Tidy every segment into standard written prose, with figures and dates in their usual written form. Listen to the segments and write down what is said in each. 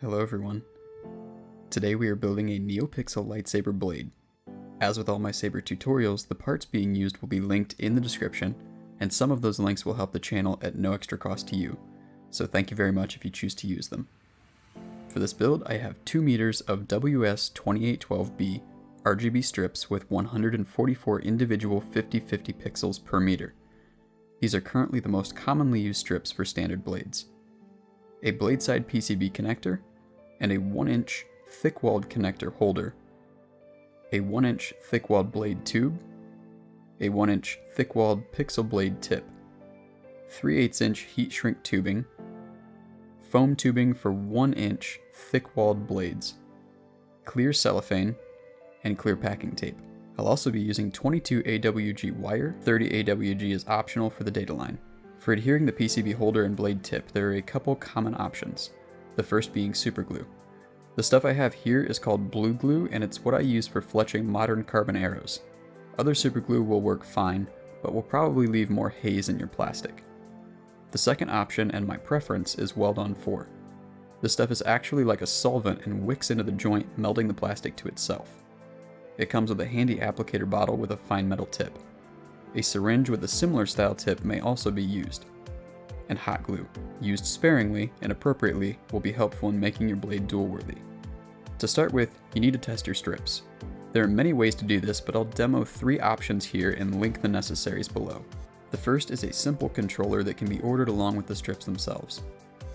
Hello everyone. Today we are building a Neopixel Lightsaber blade. As with all my saber tutorials, the parts being used will be linked in the description, and some of those links will help the channel at no extra cost to you, so thank you very much if you choose to use them. For this build, I have 2 meters of WS2812B RGB strips with 144 individual 50/50 pixels per meter. These are currently the most commonly used strips for standard blades. A blade side PCB connector, and a 1-inch thick-walled connector holder, a 1-inch thick-walled blade tube, a 1-inch thick-walled pixel blade tip, 3/8-inch heat shrink tubing, foam tubing for 1-inch thick-walled blades, clear cellophane, and clear packing tape. I'll also be using 22 AWG wire, 30 AWG is optional for the data line. For adhering the PCB holder and blade tip, there are a couple common options, the first being superglue. The stuff I have here is called blue glue, and it's what I use for fletching modern carbon arrows. Other superglue will work fine, but will probably leave more haze in your plastic. The second option, and my preference, is Weldon 4. This stuff is actually like a solvent and wicks into the joint, melting the plastic to itself. It comes with a handy applicator bottle with a fine metal tip. A syringe with a similar style tip may also be used. And hot glue, used sparingly and appropriately, will be helpful in making your blade dual-worthy. To start with, you need to test your strips. There are many ways to do this, but I'll demo 3 options here and link the necessaries below. The first is a simple controller that can be ordered along with the strips themselves,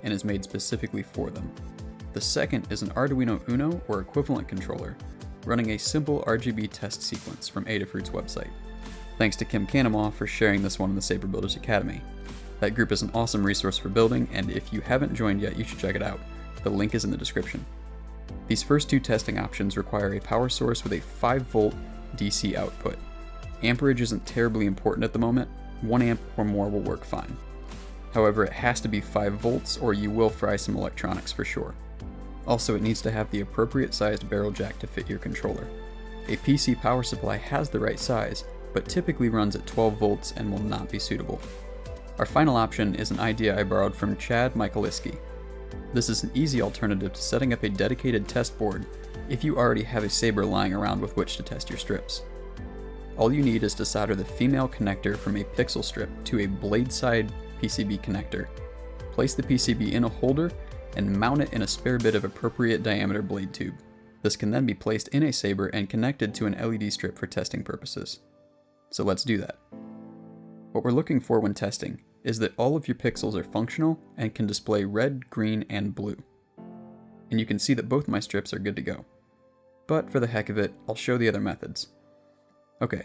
and is made specifically for them. The second is an Arduino Uno or equivalent controller, running a simple RGB test sequence from Adafruit's website. Thanks to Kim Canemaw for sharing this one in the Saber Builders Academy. That group is an awesome resource for building, and if you haven't joined yet, you should check it out. The link is in the description. These first 2 testing options require a power source with a 5-volt DC output. Amperage isn't terribly important at the moment, 1 amp or more will work fine. However, it has to be 5 volts or you will fry some electronics for sure. Also, it needs to have the appropriate sized barrel jack to fit your controller. A PC power supply has the right size, but typically runs at 12 volts and will not be suitable. Our final option is an idea I borrowed from Chad Michaeliski. This is an easy alternative to setting up a dedicated test board if you already have a saber lying around with which to test your strips. All you need is to solder the female connector from a pixel strip to a blade side PCB connector, place the PCB in a holder, and mount it in a spare bit of appropriate diameter blade tube. This can then be placed in a saber and connected to an LED strip for testing purposes. So let's do that. What we're looking for when testing is that all of your pixels are functional and can display red, green, and blue. And you can see that both my strips are good to go. But for the heck of it, I'll show the other methods. Okay,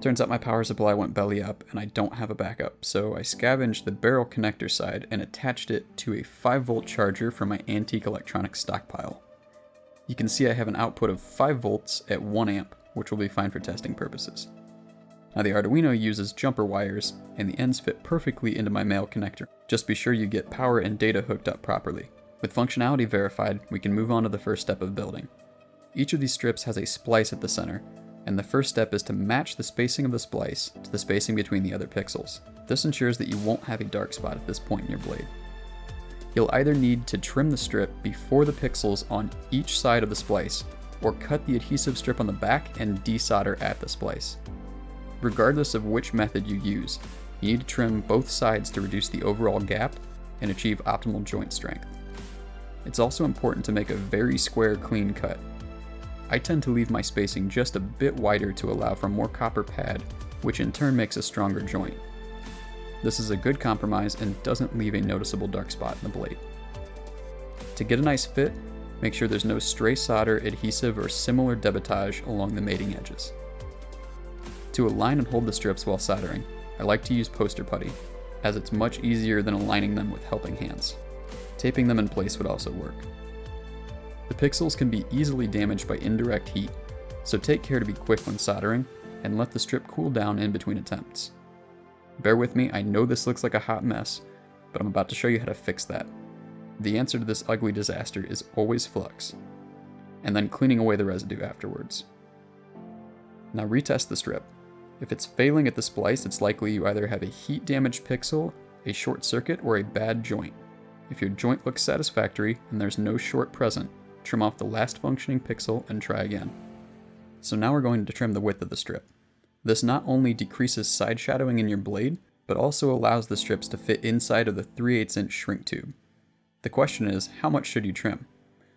turns out my power supply went belly up and I don't have a backup, so I scavenged the barrel connector side and attached it to a 5-volt charger from my antique electronics stockpile. You can see I have an output of 5 volts at 1 amp, which will be fine for testing purposes. Now the Arduino uses jumper wires, and the ends fit perfectly into my male connector. Just be sure you get power and data hooked up properly. With functionality verified, we can move on to the first step of building. Each of these strips has a splice at the center, and the first step is to match the spacing of the splice to the spacing between the other pixels. This ensures that you won't have a dark spot at this point in your blade. You'll either need to trim the strip before the pixels on each side of the splice, or cut the adhesive strip on the back and desolder at the splice. Regardless of which method you use, you need to trim both sides to reduce the overall gap and achieve optimal joint strength. It's also important to make a very square, clean cut. I tend to leave my spacing just a bit wider to allow for more copper pad, which in turn makes a stronger joint. This is a good compromise and doesn't leave a noticeable dark spot in the blade. To get a nice fit, make sure there's no stray solder, adhesive, or similar debitage along the mating edges. To align and hold the strips while soldering, I like to use poster putty, as it's much easier than aligning them with helping hands. Taping them in place would also work. The pixels can be easily damaged by indirect heat, so take care to be quick when soldering, and let the strip cool down in between attempts. Bear with me, I know this looks like a hot mess, but I'm about to show you how to fix that. The answer to this ugly disaster is always flux, and then cleaning away the residue afterwards. Now retest the strip. If it's failing at the splice, it's likely you either have a heat-damaged pixel, a short circuit, or a bad joint. If your joint looks satisfactory and there's no short present, trim off the last functioning pixel and try again. So now we're going to trim the width of the strip. This not only decreases side shadowing in your blade, but also allows the strips to fit inside of the 3/8 inch shrink tube. The question is, how much should you trim?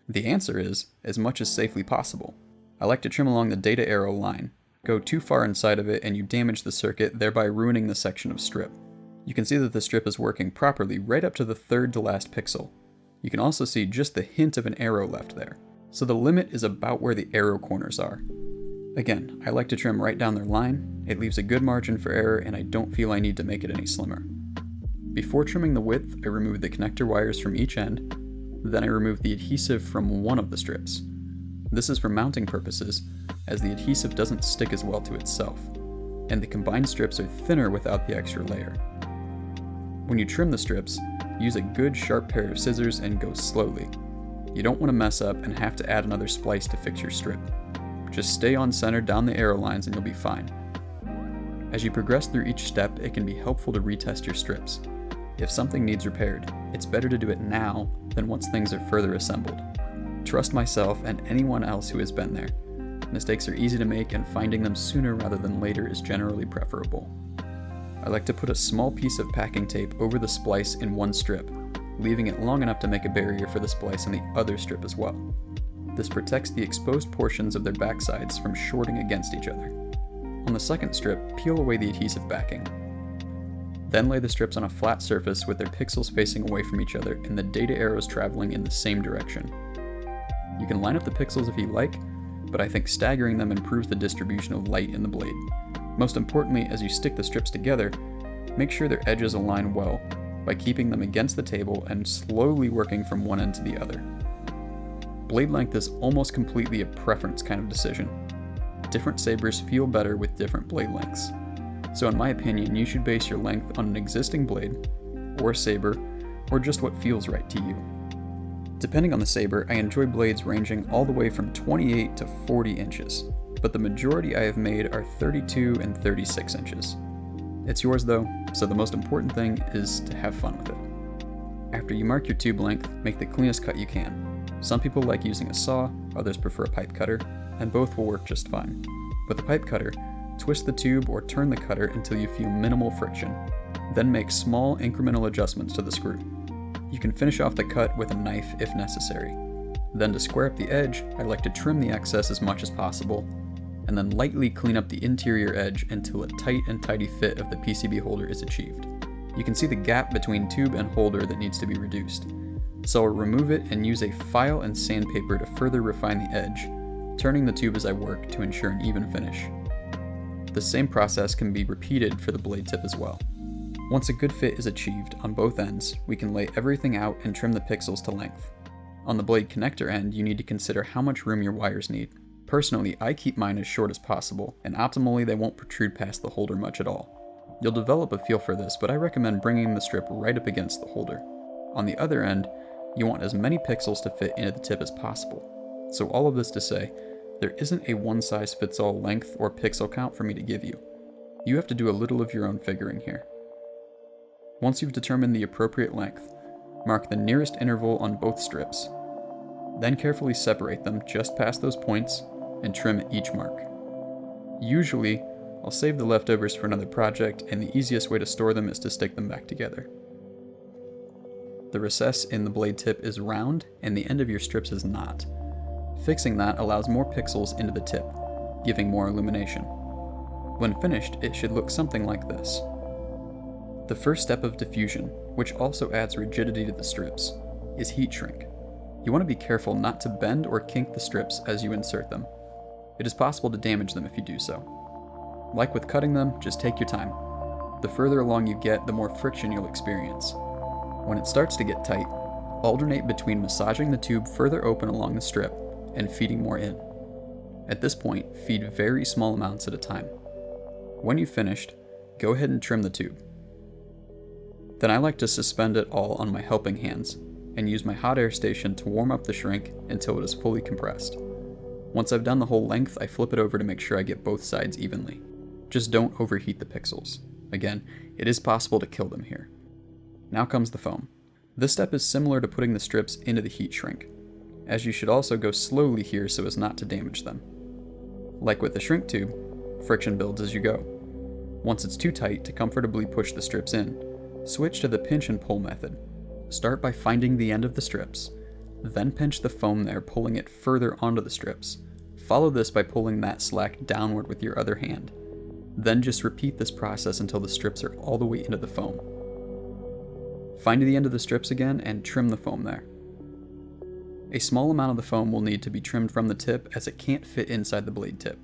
The answer is, as much as safely possible. I like to trim along the data arrow line. Go too far inside of it and you damage the circuit, thereby ruining the section of strip. You can see that the strip is working properly right up to the third to last pixel. You can also see just the hint of an arrow left there. So the limit is about where the arrow corners are. Again, I like to trim right down their line. It leaves a good margin for error and I don't feel I need to make it any slimmer. Before trimming the width, I remove the connector wires from each end. Then I remove the adhesive from one of the strips. This is for mounting purposes, as the adhesive doesn't stick as well to itself, and the combined strips are thinner without the extra layer. When you trim the strips, use a good sharp pair of scissors and go slowly. You don't want to mess up and have to add another splice to fix your strip. Just stay on center down the arrow lines and you'll be fine. As you progress through each step, it can be helpful to retest your strips. If something needs repaired, it's better to do it now than once things are further assembled. Trust myself and anyone else who has been there. Mistakes are easy to make and finding them sooner rather than later is generally preferable. I like to put a small piece of packing tape over the splice in one strip, leaving it long enough to make a barrier for the splice on the other strip as well. This protects the exposed portions of their backsides from shorting against each other. On the second strip, peel away the adhesive backing. Then lay the strips on a flat surface with their pixels facing away from each other and the data arrows traveling in the same direction. You can line up the pixels if you like, but I think staggering them improves the distribution of light in the blade. Most importantly, as you stick the strips together, make sure their edges align well by keeping them against the table and slowly working from one end to the other. Blade length is almost completely a preference kind of decision. Different sabers feel better with different blade lengths. So in my opinion, you should base your length on an existing blade, or saber, or just what feels right to you. Depending on the saber, I enjoy blades ranging all the way from 28 to 40 inches, but the majority I have made are 32 and 36 inches. It's yours though, so the most important thing is to have fun with it. After you mark your tube length, make the cleanest cut you can. Some people like using a saw, others prefer a pipe cutter, and both will work just fine. With a pipe cutter, twist the tube or turn the cutter until you feel minimal friction, then make small incremental adjustments to the screw. You can finish off the cut with a knife if necessary. Then to square up the edge, I like to trim the excess as much as possible, and then lightly clean up the interior edge until a tight and tidy fit of the PCB holder is achieved. You can see the gap between tube and holder that needs to be reduced. So I'll remove it and use a file and sandpaper to further refine the edge, turning the tube as I work to ensure an even finish. The same process can be repeated for the blade tip as well. Once a good fit is achieved on both ends, we can lay everything out and trim the pixels to length. On the blade connector end, you need to consider how much room your wires need. Personally, I keep mine as short as possible, and optimally they won't protrude past the holder much at all. You'll develop a feel for this, but I recommend bringing the strip right up against the holder. On the other end, you want as many pixels to fit into the tip as possible. So all of this to say, there isn't a one-size-fits-all length or pixel count for me to give you. You have to do a little of your own figuring here. Once you've determined the appropriate length, mark the nearest interval on both strips. Then carefully separate them just past those points and trim at each mark. Usually, I'll save the leftovers for another project, and the easiest way to store them is to stick them back together. The recess in the blade tip is round, and the end of your strips is not. Fixing that allows more pixels into the tip, giving more illumination. When finished, it should look something like this. The first step of diffusion, which also adds rigidity to the strips, is heat shrink. You want to be careful not to bend or kink the strips as you insert them. It is possible to damage them if you do so. Like with cutting them, just take your time. The further along you get, the more friction you'll experience. When it starts to get tight, alternate between massaging the tube further open along the strip and feeding more in. At this point, feed very small amounts at a time. When you've finished, go ahead and trim the tube. Then I like to suspend it all on my helping hands and use my hot air station to warm up the shrink until it is fully compressed. Once I've done the whole length, I flip it over to make sure I get both sides evenly. Just don't overheat the pixels. Again, it is possible to kill them here. Now comes the foam. This step is similar to putting the strips into the heat shrink, as you should also go slowly here so as not to damage them. Like with the shrink tube, friction builds as you go. Once it's too tight to comfortably push the strips in, switch to the pinch and pull method. Start by finding the end of the strips, then pinch the foam there, pulling it further onto the strips. Follow this by pulling that slack downward with your other hand. Then just repeat this process until the strips are all the way into the foam. Find the end of the strips again and trim the foam there. A small amount of the foam will need to be trimmed from the tip as it can't fit inside the blade tip.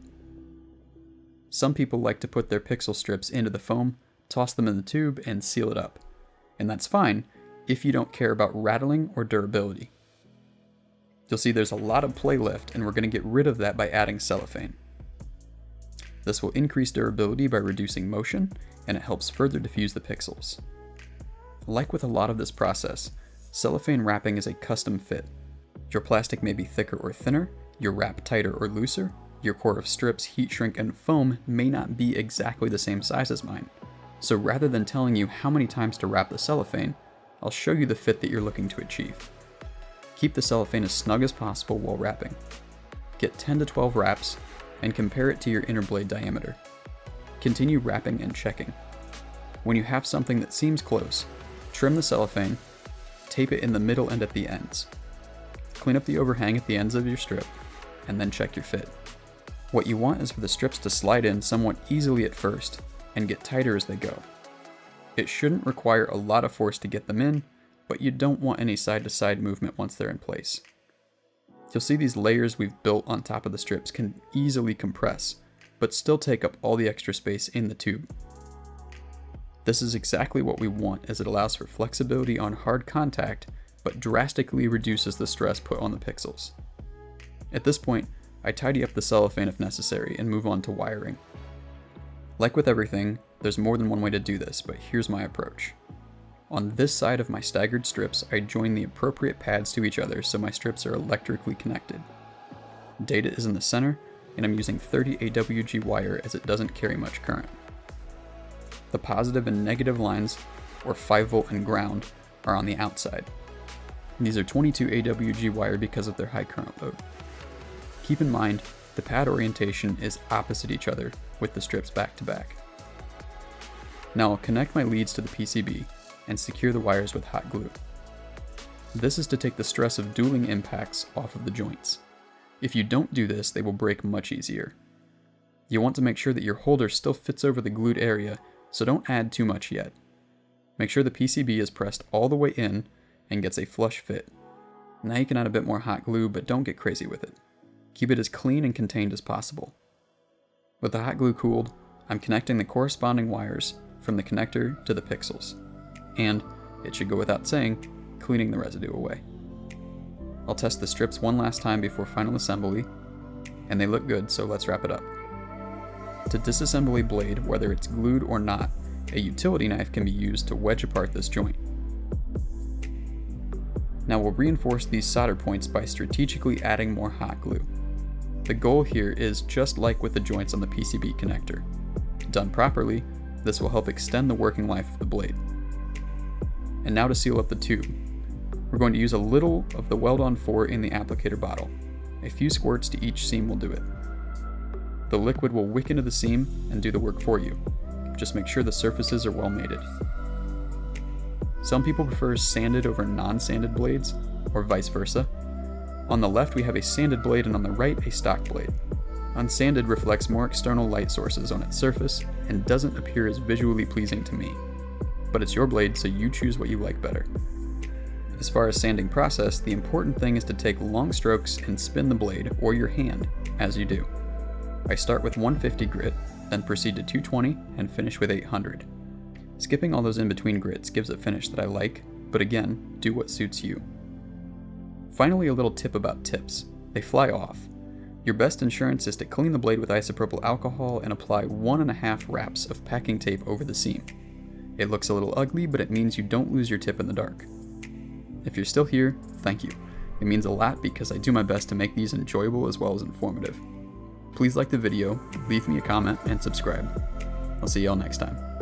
Some people like to put their pixel strips into the foam, toss them in the tube, and seal it up. And that's fine if you don't care about rattling or durability. You'll see there's a lot of play left, and we're going to get rid of that by adding cellophane. This will increase durability by reducing motion, and it helps further diffuse the pixels. Like with a lot of this process, cellophane wrapping is a custom fit. Your plastic may be thicker or thinner, your wrap tighter or looser, your core of strips, heat shrink, and foam may not be exactly the same size as mine. So rather than telling you how many times to wrap the cellophane, I'll show you the fit that you're looking to achieve. Keep the cellophane as snug as possible while wrapping. Get 10 to 12 wraps, and compare it to your inner blade diameter. Continue wrapping and checking. When you have something that seems close, trim the cellophane, tape it in the middle and at the ends. Clean up the overhang at the ends of your strip, and then check your fit. What you want is for the strips to slide in somewhat easily at first, and get tighter as they go. It shouldn't require a lot of force to get them in, but you don't want any side-to-side movement once they're in place. You'll see these layers we've built on top of the strips can easily compress, but still take up all the extra space in the tube. This is exactly what we want, as it allows for flexibility on hard contact, but drastically reduces the stress put on the pixels. At this point, I tidy up the cellophane if necessary and move on to wiring. Like with everything, there's more than one way to do this, but here's my approach. On this side of my staggered strips, I join the appropriate pads to each other so my strips are electrically connected. Data is in the center, and I'm using 30 AWG wire as it doesn't carry much current. The positive and negative lines, or 5 volt and ground, are on the outside. These are 22 AWG wire because of their high current load. Keep in mind, the pad orientation is opposite each other with the strips back to back. Now I'll connect my leads to the PCB and secure the wires with hot glue. This is to take the stress of dueling impacts off of the joints. If you don't do this, they will break much easier. You want to make sure that your holder still fits over the glued area, so don't add too much yet. Make sure the PCB is pressed all the way in and gets a flush fit. Now you can add a bit more hot glue, but don't get crazy with it. Keep it as clean and contained as possible. With the hot glue cooled, I'm connecting the corresponding wires from the connector to the pixels. And, it should go without saying, cleaning the residue away. I'll test the strips one last time before final assembly, and they look good, so let's wrap it up. To disassemble a blade, whether it's glued or not, a utility knife can be used to wedge apart this joint. Now we'll reinforce these solder points by strategically adding more hot glue. The goal here is just like with the joints on the PCB connector. Done properly, this will help extend the working life of the blade. And now to seal up the tube. We're going to use a little of the Weld-On 4 in the applicator bottle. A few squirts to each seam will do it. The liquid will wick into the seam and do the work for you. Just make sure the surfaces are well mated. Some people prefer sanded over non-sanded blades, or vice versa. On the left we have a sanded blade and on the right a stock blade. Unsanded reflects more external light sources on its surface and doesn't appear as visually pleasing to me. But it's your blade, so you choose what you like better. As far as sanding process, the important thing is to take long strokes and spin the blade, or your hand, as you do. I start with 150 grit, then proceed to 220, and finish with 800. Skipping all those in-between grits gives a finish that I like, but again, do what suits you. Finally, a little tip about tips. They fly off. Your best insurance is to clean the blade with isopropyl alcohol and apply 1.5 wraps of packing tape over the seam. It looks a little ugly, but it means you don't lose your tip in the dark. If you're still here, thank you. It means a lot because I do my best to make these enjoyable as well as informative. Please like the video, leave me a comment, and subscribe. I'll see y'all next time.